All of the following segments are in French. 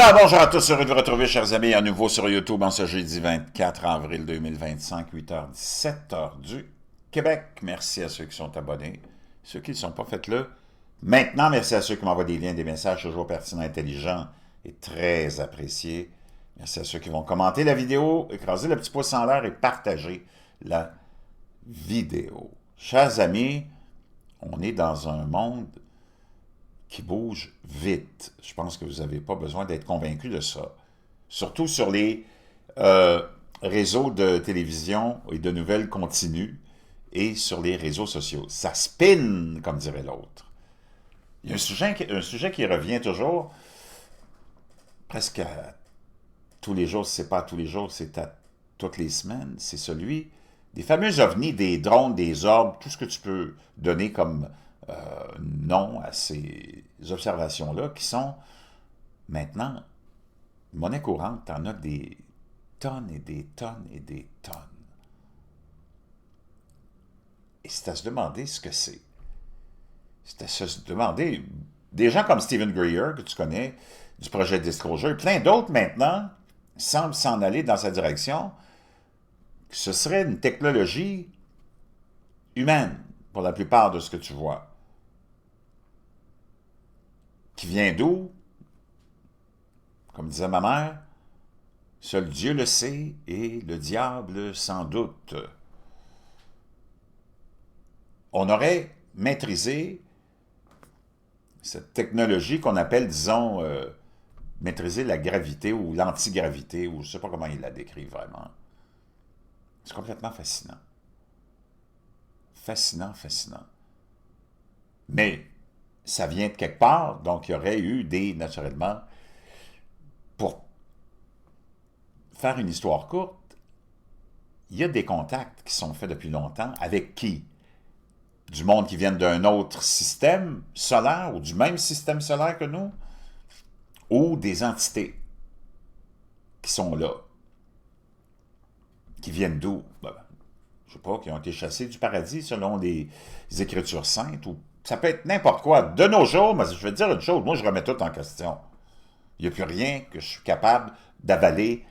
Alors, bonjour à tous, heureux de vous retrouver, chers amis, à nouveau sur YouTube en ce jeudi 24 avril 2025, 8h17, heure du Québec. Merci à ceux qui sont abonnés. Ceux qui ne sont pas, faites-le. Maintenant, merci à ceux qui m'envoient des liens, des messages toujours pertinents, intelligents et très appréciés. Merci à ceux qui vont commenter la vidéo, écraser le petit pouce en l'air et partager la vidéo. Chers amis, on est dans un monde qui bouge vite. Je pense que vous n'avez pas besoin d'être convaincu de ça. Surtout sur les réseaux de télévision et de nouvelles continues et sur les réseaux sociaux. Ça spin, comme dirait l'autre. Il y a un sujet qui revient toujours, presque à tous les jours, si ce n'est pas à tous les jours, c'est à toutes les semaines, c'est celui des fameux ovnis, des drones, des orbes, tout ce que tu peux donner comme nom à ces observations-là, qui sont maintenant monnaie courante. Tu en as des tonnes et des tonnes et des tonnes. Et c'est à se demander ce que c'est. C'est à se demander, des gens comme Stephen Greer, que tu connais, du projet Disclosure, plein d'autres maintenant semblent s'en aller dans sa direction, que ce serait une technologie humaine, pour la plupart de ce que tu vois. Qui vient d'où? Comme disait ma mère, seul Dieu le sait et le diable sans doute. On aurait maîtrisé cette technologie qu'on appelle, disons, maîtriser la gravité ou l'antigravité, ou je ne sais pas comment il la décrit vraiment. C'est complètement fascinant. Fascinant, fascinant. Mais ça vient de quelque part, donc il y aurait eu naturellement, pour faire une histoire courte, il y a des contacts qui sont faits depuis longtemps. Avec qui? Du monde qui vient d'un autre système solaire ou du même système solaire que nous, ou des entités qui sont là, qui viennent d'où? Ben, je ne sais pas, qui ont été chassés du paradis selon les Écritures saintes, ou ça peut être n'importe quoi. De nos jours, mais je vais te dire une chose, moi je remets tout en question. Il n'y a plus rien que je suis capable d'avaler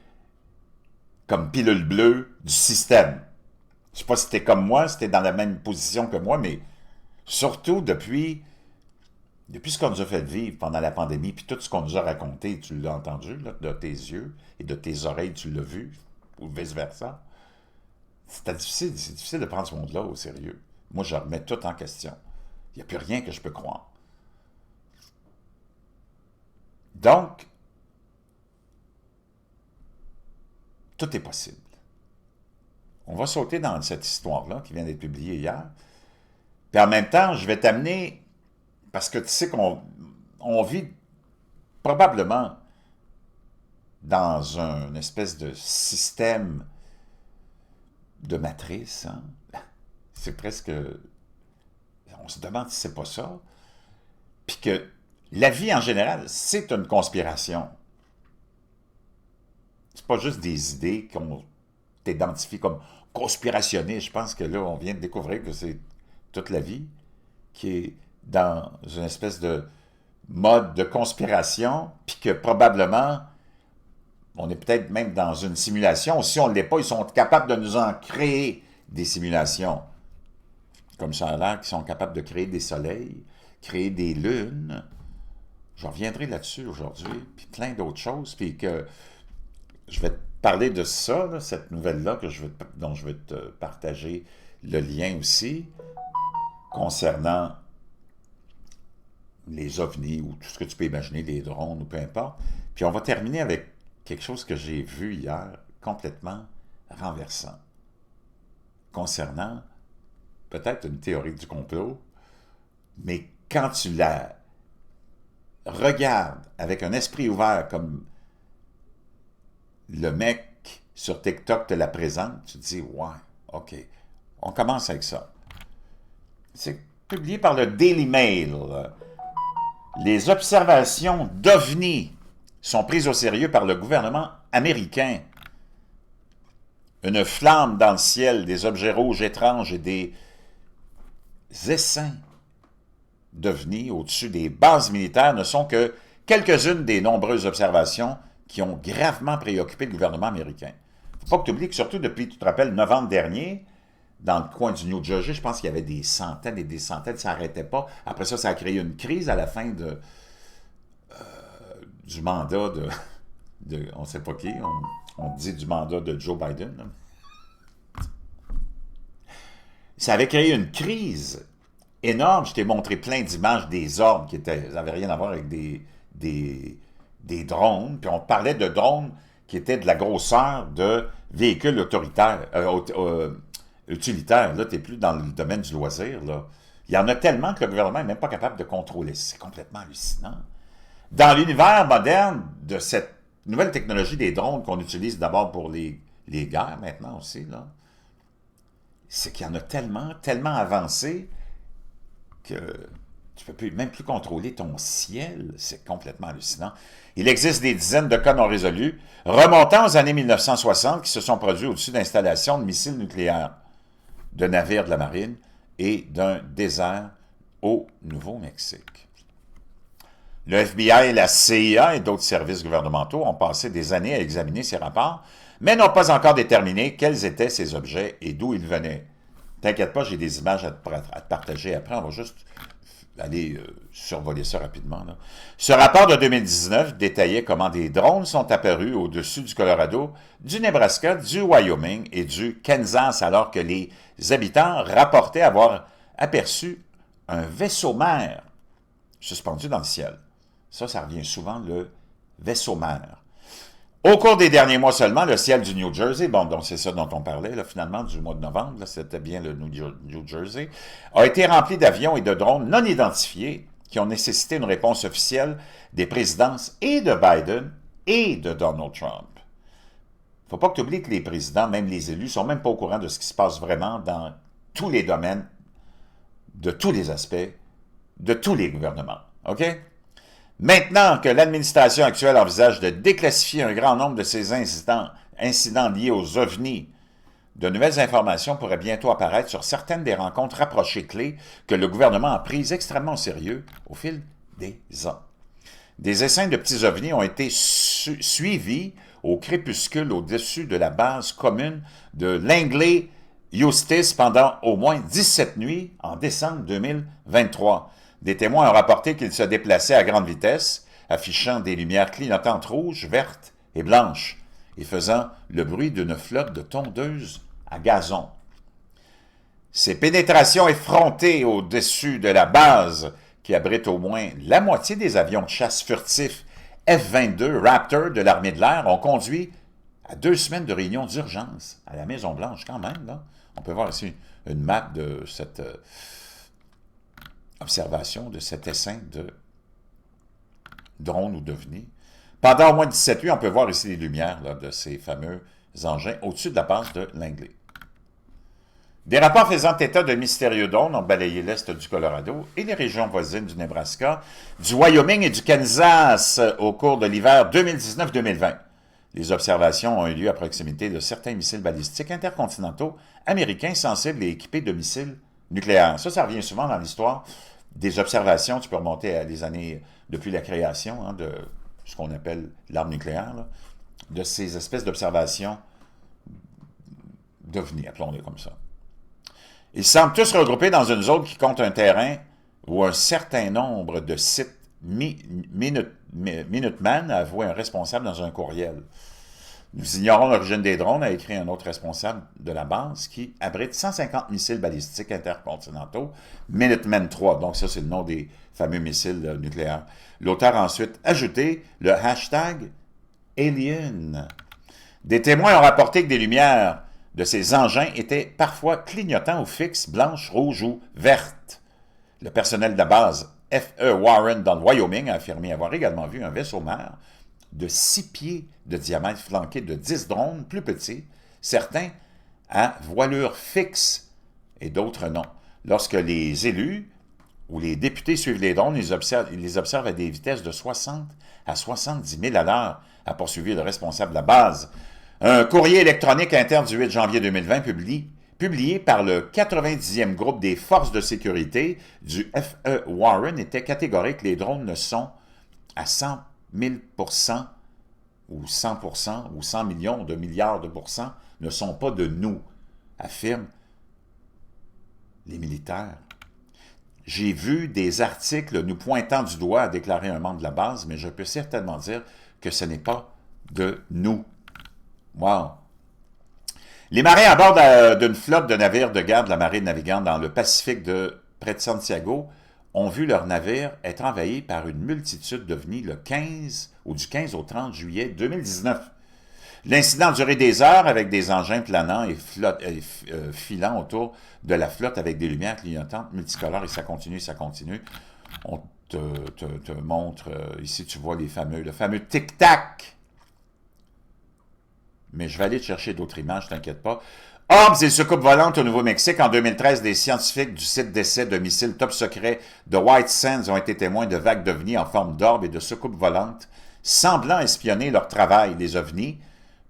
comme pilule bleue du système. Je ne sais pas si tu es comme moi, si tu es dans la même position que moi, mais surtout depuis ce qu'on nous a fait vivre pendant la pandémie, puis tout ce qu'on nous a raconté, tu l'as entendu, là, de tes yeux et de tes oreilles, tu l'as vu, ou vice-versa. C'est difficile de prendre ce monde-là au sérieux. Moi, je remets tout en question. Il n'y a plus rien que je peux croire. Donc, tout est possible. On va sauter dans cette histoire-là qui vient d'être publiée hier. Puis en même temps, je vais t'amener, parce que tu sais qu'on vit probablement dans une espèce de système de matrice. Hein? C'est presque... On se demande si c'est pas ça. Puis que la vie en général, c'est une conspiration. C'est pas juste des idées qu'on t'identifie comme conspirationniste. Je pense que là, on vient de découvrir que c'est toute la vie qui est dans une espèce de mode de conspiration, puis que probablement, on est peut-être même dans une simulation. Si on ne l'est pas, ils sont capables de nous en créer des simulations. Comme ça a l'air qu'ils sont capables de créer des soleils, créer des lunes. Je reviendrai là-dessus aujourd'hui, puis plein d'autres choses, puis que je vais te parler de ça, là, cette nouvelle-là, dont je vais te partager le lien aussi, concernant les ovnis, ou tout ce que tu peux imaginer, les drones, ou peu importe. Puis on va terminer avec quelque chose que j'ai vu hier, complètement renversant, concernant peut-être une théorie du complot, mais quand tu la regardes avec un esprit ouvert comme le mec sur TikTok te la présente, tu te dis, ouais, ok, on commence avec ça. C'est publié par le Daily Mail. Les observations d'OVNI sont prises au sérieux par le gouvernement américain. Une flamme dans le ciel, des objets rouges étranges et des essaims d'OVNI au-dessus des bases militaires ne sont que quelques-unes des nombreuses observations qui ont gravement préoccupé le gouvernement américain. Il ne faut pas que tu oublies que surtout depuis, tu te rappelles, novembre dernier, dans le coin du New Jersey, je pense qu'il y avait des centaines et des centaines, ça n'arrêtait pas. Après ça, ça a créé une crise à la fin du mandat on ne sait pas qui, on dit du mandat de Joe Biden. Là. Ça avait créé une crise énorme. Je t'ai montré plein d'images des ordres qui n'avaient rien à voir avec des drones. Puis on parlait de drones qui étaient de la grosseur de véhicules autoritaires, utilitaires. Là, tu n'es plus dans le domaine du loisir. Là. Il y en a tellement que le gouvernement n'est même pas capable de contrôler. C'est complètement hallucinant. Dans l'univers moderne de cette nouvelle technologie des drones qu'on utilise d'abord pour les guerres maintenant aussi, là, c'est qu'il y en a tellement avancé que tu ne peux même plus contrôler ton ciel. C'est complètement hallucinant. Il existe des dizaines de cas non résolus remontant aux années 1960 qui se sont produits au-dessus d'installations de missiles nucléaires, de navires de la marine et d'un désert au Nouveau-Mexique. Le FBI, la CIA et d'autres services gouvernementaux ont passé des années à examiner ces rapports, mais n'ont pas encore déterminé quels étaient ces objets et d'où ils venaient. T'inquiète pas, j'ai des images à te partager après, on va juste aller survoler ça rapidement. Là. Ce rapport de 2019 détaillait comment des drones sont apparus au-dessus du Colorado, du Nebraska, du Wyoming et du Kansas, alors que les habitants rapportaient avoir aperçu un vaisseau-mère suspendu dans le ciel. Ça revient souvent, le vaisseau-mère. Au cours des derniers mois seulement, le ciel du New Jersey, bon, donc c'est ça dont on parlait, là, finalement, du mois de novembre, c'était bien le New Jersey, a été rempli d'avions et de drones non identifiés qui ont nécessité une réponse officielle des présidences et de Biden et de Donald Trump. Il ne faut pas que tu oublies que les présidents, même les élus, ne sont même pas au courant de ce qui se passe vraiment dans tous les domaines, de tous les aspects, de tous les gouvernements. OK? Maintenant que l'administration actuelle envisage de déclassifier un grand nombre de ces incidents liés aux ovnis, de nouvelles informations pourraient bientôt apparaître sur certaines des rencontres rapprochées clés que le gouvernement a prises extrêmement au sérieux au fil des ans. Des essaims de petits ovnis ont été suivis au crépuscule au-dessus de la base commune de Langley Eustis pendant au moins 17 nuits en décembre 2023. Des témoins ont rapporté qu'ils se déplaçaient à grande vitesse, affichant des lumières clignotantes rouges, vertes et blanches, et faisant le bruit d'une flotte de tondeuses à gazon. Ces pénétrations effrontées au-dessus de la base, qui abrite au moins la moitié des avions de chasse furtifs F-22 Raptor de l'armée de l'air, ont conduit à 2 semaines de réunion d'urgence à la Maison-Blanche, quand même. Là. On peut voir ici une map de cette observation, de cet essaim de drone ou d'ovni. Pendant au moins 17 nuits, on peut voir ici les lumières là, de ces fameux engins au-dessus de la base de Langley. Des rapports faisant état de mystérieux drones ont balayé l'est du Colorado et les régions voisines du Nebraska, du Wyoming et du Kansas au cours de l'hiver 2019-2020. Les observations ont eu lieu à proximité de certains missiles balistiques intercontinentaux américains sensibles et équipés de missiles nucléaires. Ça revient souvent dans l'histoire des observations. Tu peux remonter à des années depuis la création de ce qu'on appelle l'arme nucléaire, là, de ces espèces d'observations d'ovnis, appelons-les comme ça. Ils semblent tous regroupés dans une zone qui compte un terrain où un certain nombre de sites Minuteman a avoué un responsable dans un courriel. Nous ignorons l'origine des drones, a écrit un autre responsable de la base qui abrite 150 missiles balistiques intercontinentaux, Minuteman 3, donc ça c'est le nom des fameux missiles nucléaires. L'auteur a ensuite ajouté le hashtag Alien. Des témoins ont rapporté que des lumières de ces engins étaient parfois clignotants ou fixes, blanches, rouges ou vertes. Le personnel de la base F.E. Warren dans le Wyoming a affirmé avoir également vu un vaisseau-mère de 6 pieds de diamètre flanqué de 10 drones plus petits, certains à voilure fixe et d'autres non. Lorsque les élus ou les députés suivent les drones, ils les observent à des vitesses de 60 à 70 000 à l'heure, a poursuivi le responsable de la base. Un courrier électronique interne du 8 janvier 2020 publié par le 90e groupe des forces de sécurité du F.E. Warren était catégorique. Les drones ne sont à 100 000 ou 100 ou 100 millions de milliards de pourcents ne sont pas de nous, affirment les militaires. J'ai vu des articles nous pointant du doigt à déclarer un membre de la base, mais je peux certainement dire que ce n'est pas de nous. Wow! Les marins à bord d'une flotte de navires de guerre de la marine navigante dans le Pacifique près de Santiago ont vu leur navire être envahi par une multitude d'ovnis le 15 ou du 15 au 30 juillet 2019. L'incident a duré des heures avec des engins planants et filant autour de la flotte avec des lumières clignotantes multicolores et ça continue, ça continue. On te montre, ici tu vois le fameux tic-tac. Mais je vais aller te chercher d'autres images, t'inquiète pas. Hobbs et soucoupes volantes au Nouveau-Mexique. En 2013, des scientifiques du site d'essai de missiles top secret de White Sands ont été témoins de vagues d'ovnis en forme d'orbes et de soucoupes volantes, semblant espionner leur travail. Les ovnis,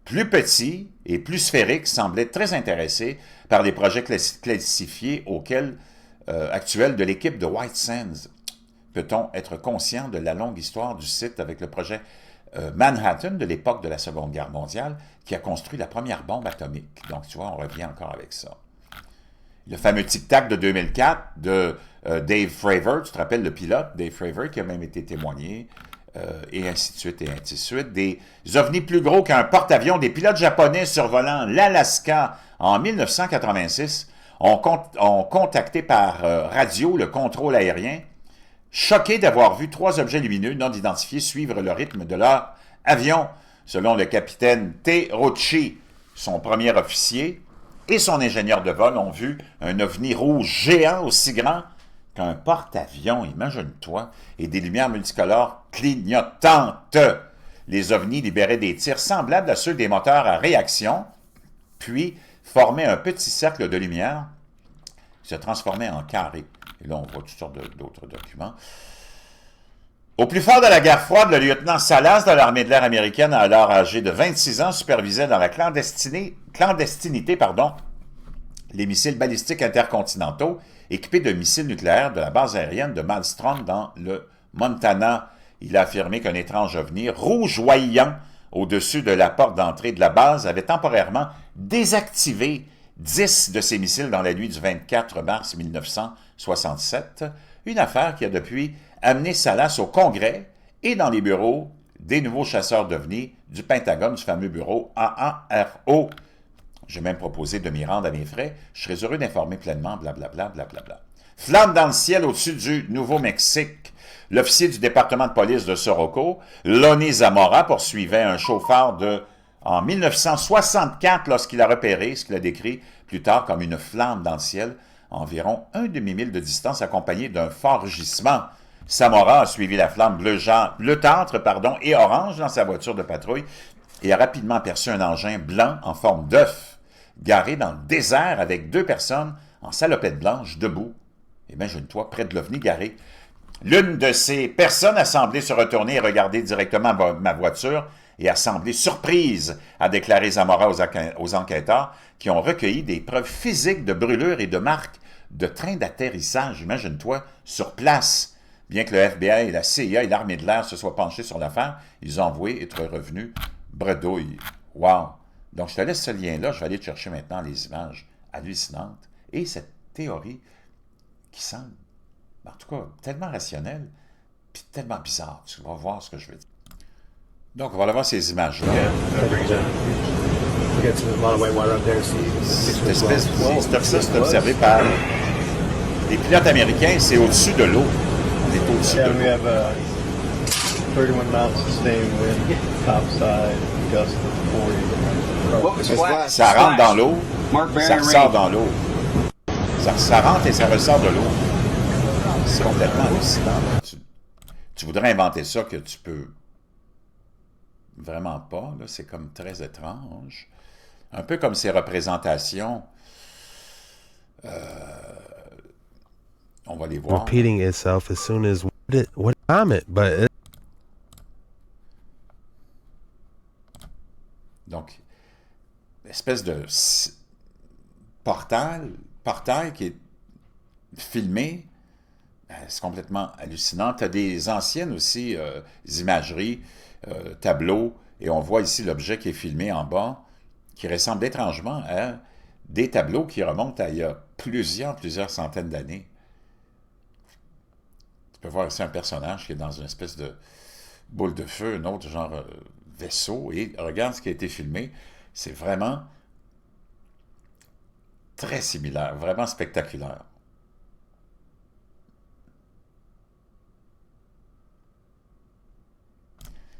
plus petits et plus sphériques, semblaient très intéressés par les projets classifiés actuels de l'équipe de White Sands. Peut-on être conscient de la longue histoire du site avec le projet Manhattan de l'époque de la Seconde Guerre mondiale qui a construit la première bombe atomique. Donc, tu vois, on revient encore avec ça. Le fameux tic-tac de 2004 de Dave Fravor, tu te rappelles le pilote, Dave Fravor, qui a même été témoigné, et ainsi de suite, et ainsi de suite. Des ovnis plus gros qu'un porte-avions, des pilotes japonais survolant l'Alaska en 1986 ont contacté par radio le contrôle aérien, choqués d'avoir vu 3 objets lumineux non identifiés suivre le rythme de leur avion. Selon le capitaine Terauchi, son premier officier et son ingénieur de vol ont vu un ovni rouge géant aussi grand qu'un porte-avions, imagine-toi, et des lumières multicolores clignotantes. Les ovnis libéraient des tirs semblables à ceux des moteurs à réaction, puis formaient un petit cercle de lumière qui se transformait en carré. Et là, on voit toutes sortes d'autres documents. Au plus fort de la guerre froide, le lieutenant Salas de l'armée de l'air américaine, alors âgé de 26 ans, supervisait dans la clandestinité les missiles balistiques intercontinentaux équipés de missiles nucléaires de la base aérienne de Malmstrom dans le Montana. Il a affirmé qu'un étrange ovni rougeoyant au-dessus de la porte d'entrée de la base avait temporairement désactivé 10 de ces missiles dans la nuit du 24 mars 1967, une affaire qui a depuis amené Salas au Congrès et dans les bureaux des nouveaux chasseurs d'ovnis du Pentagone, du fameux bureau AARO. J'ai même proposé de m'y rendre à mes frais. Je serais heureux d'informer pleinement, blablabla, blablabla. Flamme dans le ciel au-dessus du Nouveau-Mexique. L'officier du département de police de Soroco, Lonnie Zamora, poursuivait un chauffeur en 1964 lorsqu'il a repéré ce qu'il a décrit plus tard comme une flamme dans le ciel, environ un demi-mille de distance, accompagné d'un fort rugissement. Zamora a suivi la flamme bleutâtre et orange dans sa voiture de patrouille et a rapidement aperçu un engin blanc en forme d'œuf, garé dans le désert avec 2 personnes en salopette blanche debout. Imagine-toi, près de l'OVNI garé. L'une de ces personnes a semblé se retourner et regarder directement ma voiture et a semblé surprise, a déclaré Zamora aux enquêteurs qui ont recueilli des preuves physiques de brûlures et de marques de train d'atterrissage, imagine-toi, sur place. Bien que le FBI et la CIA et l'armée de l'air se soient penchés sur l'affaire, ils ont avoué être revenus bredouille. Wow! Donc, je te laisse ce lien-là. Je vais aller te chercher maintenant les images hallucinantes et cette théorie qui semble, en tout cas, tellement rationnelle puis tellement bizarre. Tu vas voir ce que je veux dire. Donc, on va aller voir ces images-là. Cette espèce c'est observé par les pilotes américains, c'est au-dessus de l'eau. On est au-dessus de l'eau. 31 miles sustained wind, topside, gust of 40. Ça rentre dans l'eau, ça ressort dans l'eau. Ça rentre et ça ressort de l'eau. C'est complètement hallucinant. Tu voudrais inventer ça que tu peux vraiment pas. C'est comme très étrange. Un peu comme ces représentations. On va les voir. Repeating itself as soon as what comment, but Donc, espèce de portail qui est filmé C'est complètement hallucinant. Tu as des anciennes aussi imageries, tableaux, et on voit ici l'objet qui est filmé en bas, qui ressemble étrangement à des tableaux qui remontent à il y a plusieurs centaines d'années. Tu peux voir ici un personnage qui est dans une espèce de boule de feu, un autre genre vaisseau, et regarde ce qui a été filmé. C'est vraiment très similaire, vraiment spectaculaire.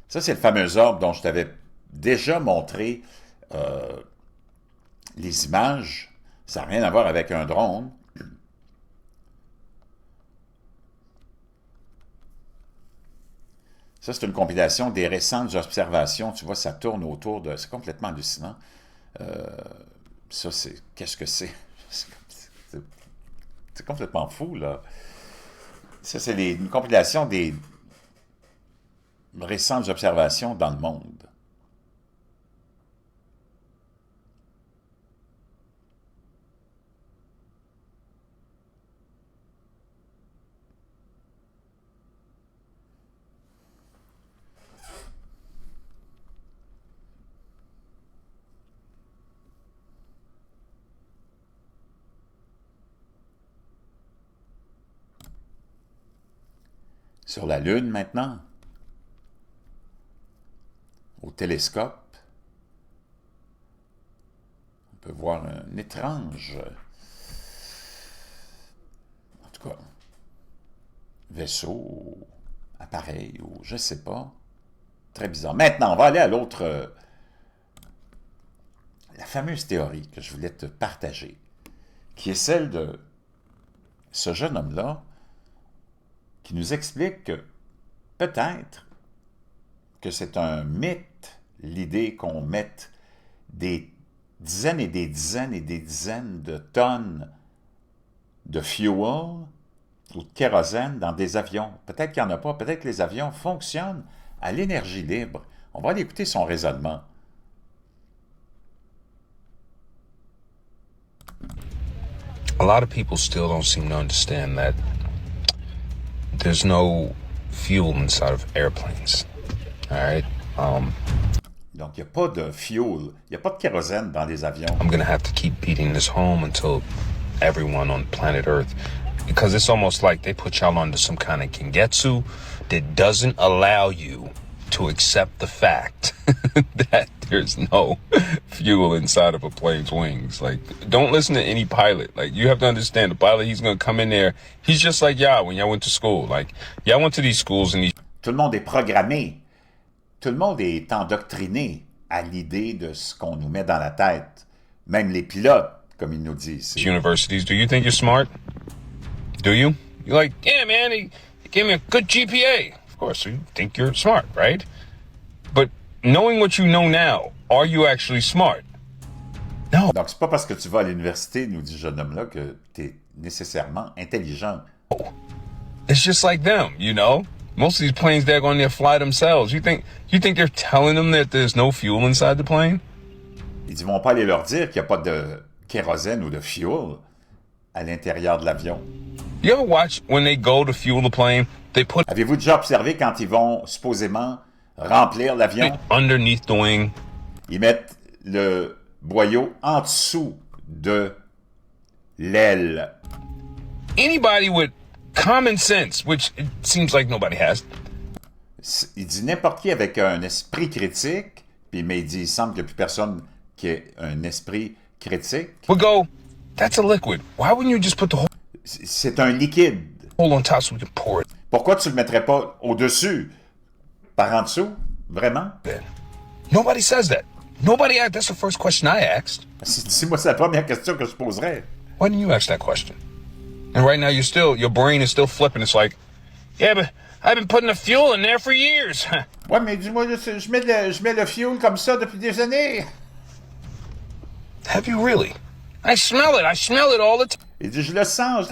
Ça, c'est le fameux orbe dont je t'avais déjà montré les images. Ça n'a rien à voir avec un drone. Ça, c'est une compilation des récentes observations. Tu vois, ça tourne autour de... C'est complètement hallucinant. Ça, c'est... Qu'est-ce que c'est? C'est complètement fou, là. Ça, c'est une compilation des récentes observations dans le monde. Sur la Lune, maintenant, au télescope, on peut voir un étrange, en tout cas, vaisseau, ou appareil, ou je ne sais pas, très bizarre. Maintenant, on va aller à l'autre, la fameuse théorie que je voulais te partager, qui est celle de ce jeune homme-là, qui nous explique que peut-être que c'est un mythe, l'idée qu'on mette des dizaines et des dizaines et des dizaines de tonnes de fuel ou de kérosène dans des avions. Peut-être qu'il n'y en a pas, peut-être que les avions fonctionnent à l'énergie libre. On va aller écouter son raisonnement. A lot of people still don't seem to understand that there's no fuel inside of airplanes. All right? Donc, il n'y a pas de fuel, il n'y a pas de kérosène dans les avions. I'm going to have to keep beating this home until everyone on planet Earth, because it's almost like they put y'all under some kind of gengetsu that doesn't allow you to accept the fact that there's no fuel inside of a plane's wings. Like, don't listen to any pilot. Like, you have to understand the pilot, he's going to come in there. He's just like y'all when y'all went to school. Like, y'all went to these schools and these... Tout le monde est programmé. Tout le monde est endoctriné à l'idée de ce qu'on nous met dans la tête. Même les pilotes, comme ils nous disent. Universities, do you think you're smart? Do you? You're like, yeah, man, he gave me a good GPA. Of course, you think you're smart, right? But knowing what you know now, are you actually smart? No. Donc, c'est pas parce que tu vas à l'université, nous dit ce jeune homme-là, que tu es nécessairement intelligent. It's just like them, you know? Most of these planes, they're going to fly themselves. You think they're telling them that there's no fuel inside the plane? Ils ne vont pas aller leur dire qu'il n'y a pas de kérosène ou de fuel à l'intérieur de l'avion. You ever watch when they go to fuel the plane, they put Avez-vous déjà observé quand ils vont supposément remplir l'avion? it underneath the wing? Ils mettent le boyau en dessous de l'aile. Anybody with common sense, which it seems like nobody has. Il dit n'importe qui avec un esprit critique, puis mais il dit il semble qu'il n'y a plus personne qui ait un esprit critique. Would go, that's a liquid. Why wouldn't you just put the C'est un liquide. whole on top so we can pour it? Pourquoi tu ne le mettrais pas au-dessus? Par en dessous? Vraiment? Then nobody says that. Nobody asked. That's the first question I asked. Moi, c'est la première question que je poserais. Why didn't you ask that question? And right now your brain is still flipping. It's like, yeah, but I've been putting the fuel in there for years. Ouais, mais dis-moi, je mets le fuel comme ça depuis des années. Have you really? I smell it. I smell it all the time. Il dit, je le sens.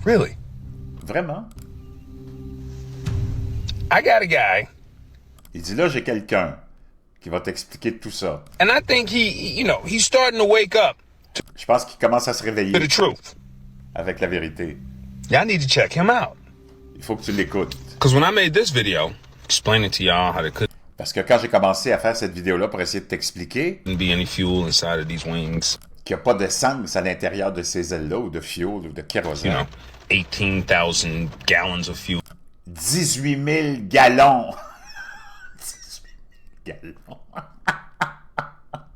Really? Vraiment? I got a guy, Il dit, là, j'ai quelqu'un qui va t'expliquer tout ça. and I think he's starting to wake up Je pense qu'il commence à se to the réveiller truth. avec la vérité. Y'all need to check him out. Il faut que tu l'écoutes. Because when I made this video, explaining to y'all how there couldn't Parce que quand j'ai commencé à faire cette vidéo-là pour essayer de t'expliquer be any fuel inside of these wings, qu'il n'y a pas d'essence à l'intérieur de ces ailes-là, ou de fuel, ou de you kérosène. know, 18,000 gallons of fuel 18 000 gallons. 18 000 gallons.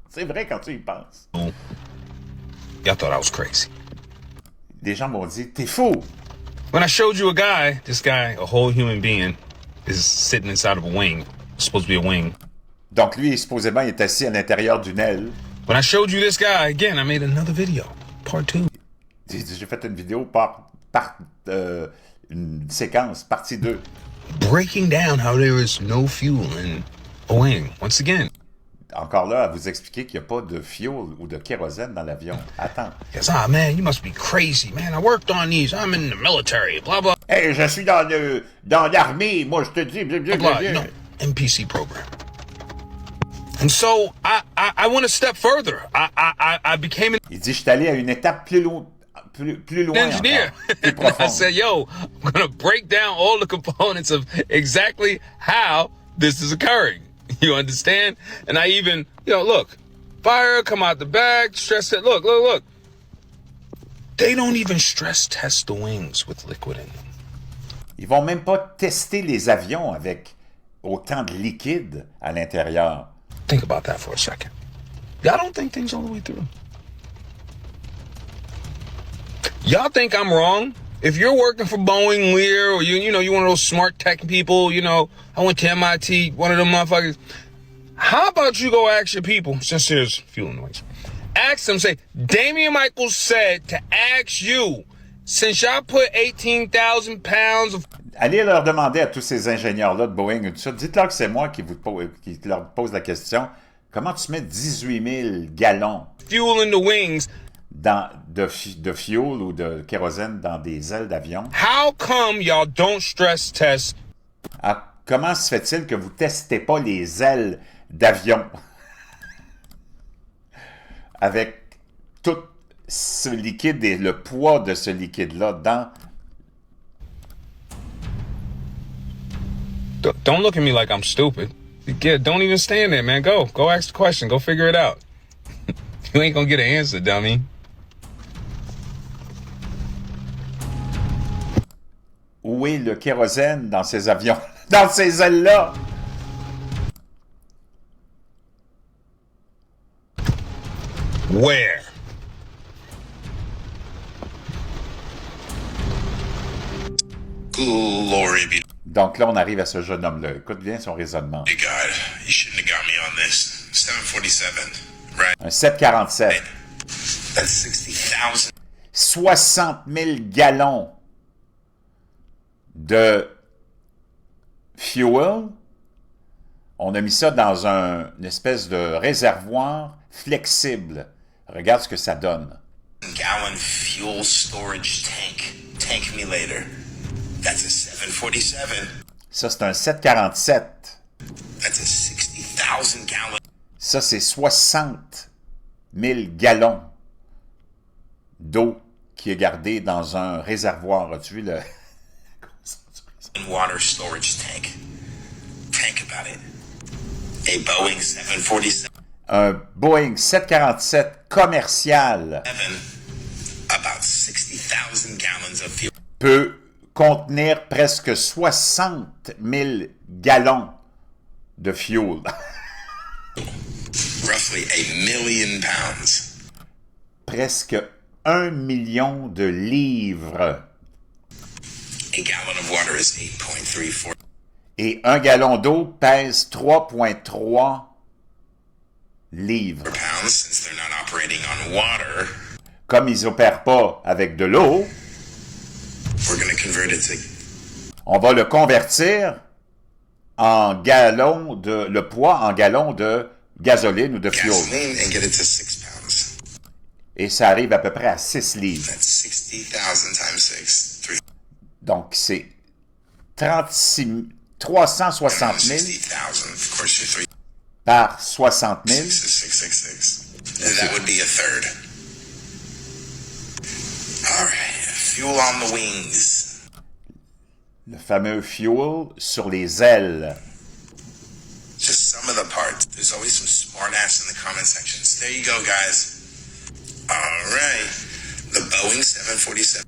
C'est vrai quand tu y penses. Y'all thought I was crazy. Les gens m'ont dit, t'es fou. When I showed you a guy, this guy, a whole human being, is sitting inside of a wing. It's supposed to be a wing. Donc lui, supposément, il est assis à l'intérieur d'une aile. When I showed you this guy, again, I made another video, part 2. J'ai fait une vidéo une séquence, partie 2. Breaking down how there is no fuel in a wing. Once again. Encore là, à vous expliquer qu'il n'y a pas de fuel ou de kérosène dans l'avion. Attends. Because, man, you must be crazy, man. I worked on these. I'm in the military, blah, blah, Hey, je suis dans l'armée, moi je te dis. blah. You know, NPC program. And so I went a step further. I became an Il dit, je suis allé à une étape plus loin engineer. encore, plus I profonde. said, yo, I'm going to break down all the components of exactly how this is occurring. You understand? And I even, look, fire, come out the back, stress it. Look. They don't even stress test the wings with liquid in them. Ils vont même pas tester les avions avec autant de liquide à l'intérieur. Think about that for a second. Y'all don't think things all the way through. Y'all think I'm wrong? If you're working for Boeing, Lear, or you're one of those smart tech people, I went to MIT, one of them motherfuckers. How about you go ask your people, since there's fuel noise, ask them, say, Damian Michaels said to ask you, since y'all put 18,000 pounds of Allez leur demander à tous ces ingénieurs-là de Boeing et tout ça, dites-leur que c'est moi qui leur pose la question, comment tu mets 18 000 gallons fuel in the wings? de fuel ou de kérosène dans des ailes d'avion? How come y'all don't stress test? Comment se fait-il que vous ne testez pas les ailes d'avion avec tout ce liquide et le poids de ce liquide-là dans... Don't look at me like I'm stupid. Don't even stand there, man. Go ask the question. Go figure it out. You ain't gonna get an answer, dummy. Où est le kérosène dans ces avions, dans ces ailes-là? Where? Glory be Donc là, on arrive à ce jeune homme-là. Écoute bien son raisonnement. to God. You shouldn't have got me on this. 747, right? Un 747. That's 60,000. 60 000 gallons de fuel. On a mis ça dans une espèce de réservoir flexible. Regarde ce que ça donne. Gallon fuel storage tank. Tank me later. That's a 747. Ça, c'est un 747. That's a 60,000 gallon. Ça, c'est 60 000 gallons d'eau qui est gardée dans un réservoir. As-tu vu le... Water storage tank. Think about it. A Boeing 747. Un Boeing 747 commercial About 60,000 gallons of fuel. peut contenir presque 60 000 gallons de fuel. Roughly 1,000,000 pounds. Presque 1 million de livres. A gallon of water is 8.34 Et un gallon d'eau pèse 3,3 livres. pounds since they're not operating on water. Comme ils n'opèrent pas avec de l'eau, We're going to convert it to on va le convertir en gallons de... le poids en gallons de gasoline ou de fuel. gasoline and get it to 6 pounds. Et ça arrive à peu près à 6 livres. That's 60,000 times 6. Donc, c'est 360 000 60,000. Of course, you're 3. par 60 000. 666. That would be a third. All right. Fuel on the wings. Le fameux fuel sur les ailes. Just some of the parts. There's always some smart ass in the comment sections. There you go, guys. All right. The Boeing 747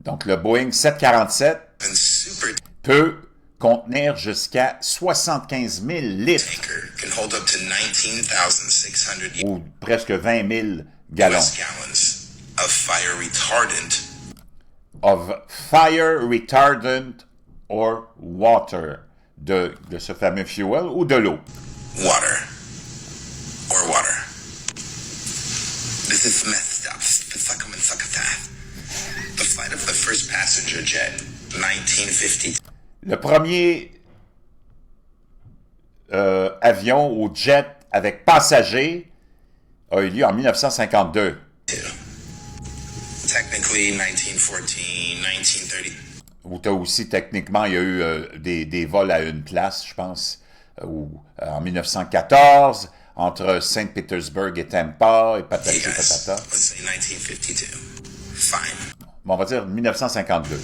Donc, le Boeing 747 Super peut contenir jusqu'à 75 000 litres, tanker can hold up to 19,600 ou presque 20 000 gallons, US gallons of fire retardant of fire retardant or water, de ce fameux fuel ou de l'eau. water. This is messed up. The flight of the first passenger jet, 1952. Le premier avion ou jet avec passagers a eu lieu en 1952. Technically, 1914, 1930. Où tu as aussi, techniquement, il y a eu des vols à une place, je pense, en 1914, entre Saint-Pétersbourg et Tampa, et Hey patati guys, patata. let's say 1952. Fine. Bon, on va dire 1952.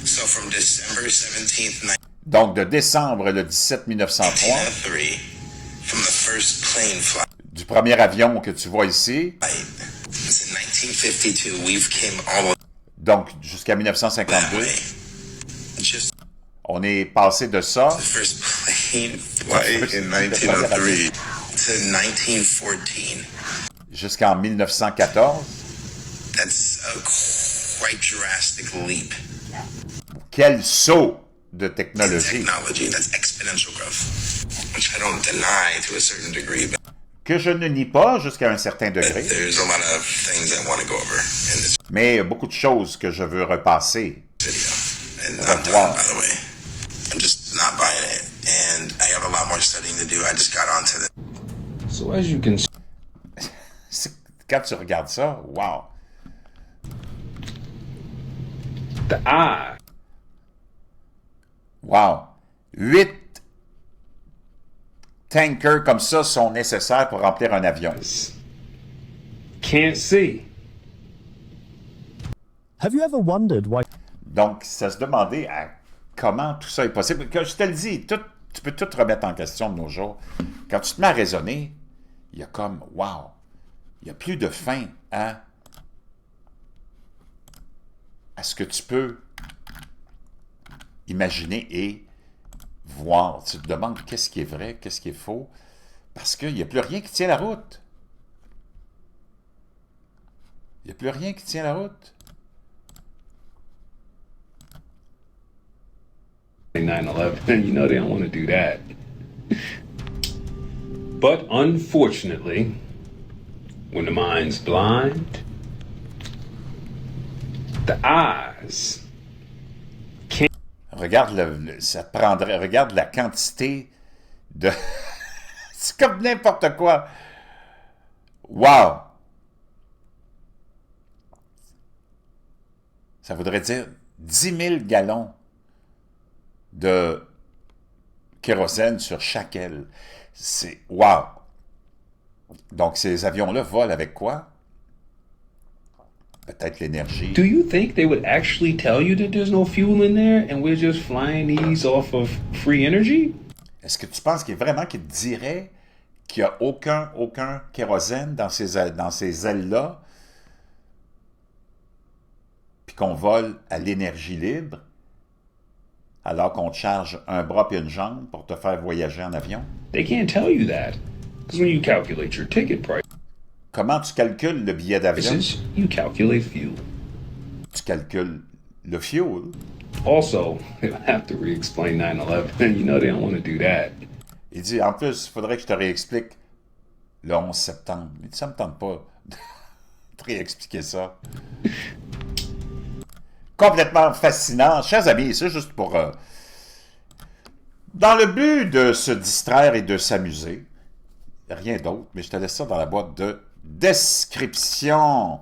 So from December 17th, Donc, de décembre le 17 1903, 1903, from the first plane flight, du premier avion que tu vois ici, since 1952, we've came all donc jusqu'à that 1952, way. Just on est passé de ça the first plane flight in 1903 to 1914. jusqu'en 1914. That's a quite drastic leap Quel saut de in technologie technology. That's exponential growth, which I don't deny to a certain degree, but que je ne nie pas jusqu'à un certain degré, there's a lot of things I want to go over in this mais beaucoup de choses que je veux repasser. video. And I'm Wow. done, by the way. I'm just not buying it. And I have a lot more studying to do. I just got onto this. So as you can see, Quand tu regardes ça, wow! the eye Wow! 8 tankers comme ça sont nécessaires pour remplir un avion. can't see. Have you ever wondered why Donc, ça se demandait à comment tout ça est possible. Que je te le dis, tu peux tout remettre en question de nos jours. Quand tu te mets à raisonner, il y a comme, wow! Il n'y a plus de fin à ce que tu peux imaginer et voir. Tu te demandes qu'est-ce qui est vrai, qu'est-ce qui est faux, parce qu'il n'y a plus rien qui tient la route. Il n'y a plus rien qui tient la route. 9/11, you know they don't want to do that. But unfortunately, when the mind's blind, the eyes Regarde, ça te prendrait, regarde la quantité de... C'est comme n'importe quoi. Wow! Ça voudrait dire 10 000 gallons de kérosène sur chaque aile. C'est... Wow! Donc, ces avions-là volent avec quoi? Peut-être l'énergie. Do you think they would actually tell you that there's no fuel in there and we're just flying these off of free energy? Est-ce que tu penses qu'il y a vraiment qu'il te dirait qu'il n'y a aucun kérosène dans ces ailes-là, puis qu'on vole à l'énergie libre, alors qu'on te charge un bras et une jambe pour te faire voyager en avion? They can't tell you that. Because when you calculate your ticket Comment tu calcules le billet d'avion? prices, you calculate fuel. Tu calcules le fuel. Also, they have to re-explain 9/11. You know they don't want to do that. Il dit, en plus, il faudrait que je te réexplique le 11 septembre. Mais ça ne me tente pas de te réexpliquer ça. Complètement fascinant. Chers amis, c'est juste pour... dans le but de se distraire et de s'amuser, rien d'autre, mais je te laisse ça dans la boîte de description.